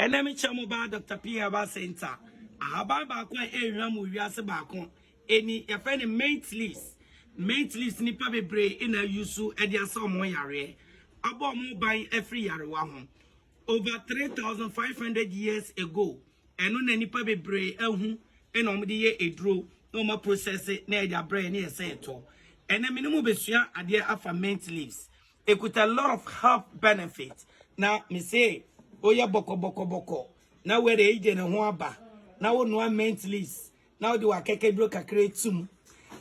Enemy Chamoba Dr. P. Herbal Center. Aba baako ehwa mu wiase baako eni ye fe ne mint leaves nipa bebre ina yusu e dia so mo yare abo mo ban every yare wa ho over 3,500 years ago eno na nipa bebre ehu ena om de ye eduro no ma process na e dia bre na ye se to ena minimum besua ade afa mint leaves ekuta a lot of health benefits na me say oya boko na where e je ne ho aba now no mint leaves. Now do a keke bro kakre tum.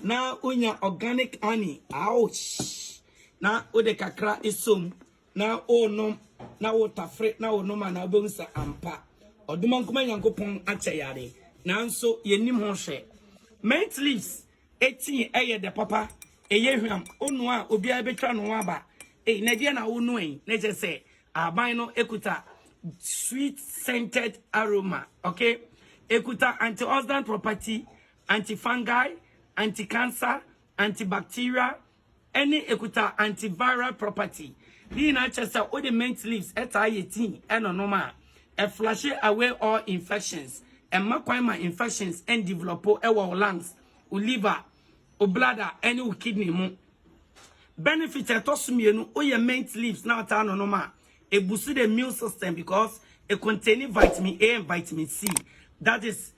Now unya organic honey. Ouch. Now o de kakra isum. Now o no now o tafre now no man na bonsa ampa. Oduma nkoma yankopon acheyare. Now so ye nim ho hwe. Mint leaves 18 eye de papa. Eye hwam onu a obi a betwa no aba. Na dia na wo no en. Na je say aban no ekuta sweet scented aroma. Okay? Ekuta antioxidant property, antifungal, anti-cancer, antibacterial, any ekuta antiviral property. The chesa all the mint leaves eta 18 and normal. A flush away all infections. And makwima infections and develop our lungs, liver, bladder, any kidney mo. Benefit etosumienu oye mint leaves now ta normal. A boost the immune system because it contains vitamin A and vitamin C. That is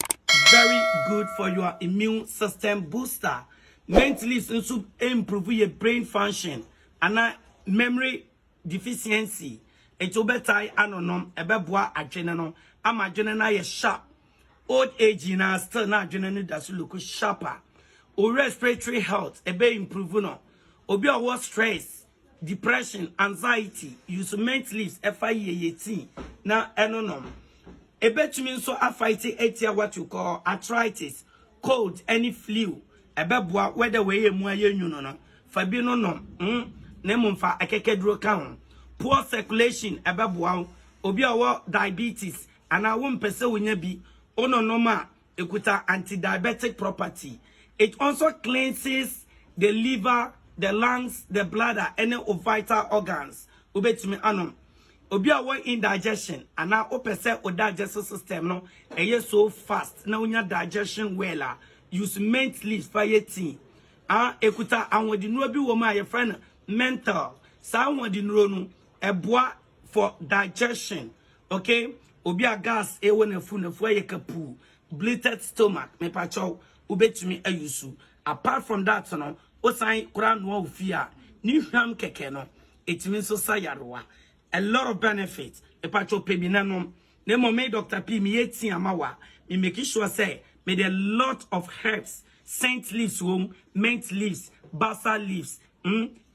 very good for your immune system booster. Mint leaves also improve your brain function and memory deficiency. It will better anonym ebeboa adwene no ama adwene na ye sharp. Old age na still na adwene no da so look sharper. O respiratory health ebe improve no. Obi owo stress, depression, anxiety, use mint leaves efa ye na enonom. Ebetumi nso afight etia what you call arthritis, cold, any flu. Ebeboa whether we mu ayenwu no. Fa bi no no. Na mumfa akekeduro ka ho. Poor circulation ebeboa obi awo diabetes ana wo mpese wonya bi ono normal ekuta anti-diabetic property. It also cleanses the liver, the lungs, the bladder, any vital organs. Ubetumi anom. Obi awo indigestion ana opese o digestive system no eye so fast na unya digestion wella use mint leaves for your tea ekuta anwodinuro bi wo ma your friend mental sa anwodinuro no eboa for digestion. Okay, obi a gas e wo na fu ye kapu bloated stomach me pacho ubetumi ayusu. Apart from that no o san kura no ofia ni hwam keke no etimi so sayaroa. A lot of benefits. A patcho pebi nanom. Nemo me Dr. P me yeti amawa. Me make sure say made a lot of herbs, scent leaves, mint leaves, basil leaves,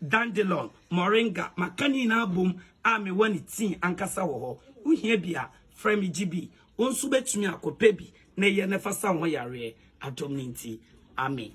dandelion, moringa, makani na boom. Me wani tin ankasa wo. Uhie bia frame GB. Onsu betumi akopebi na ye nefa sa ho yare adomninti. Amen.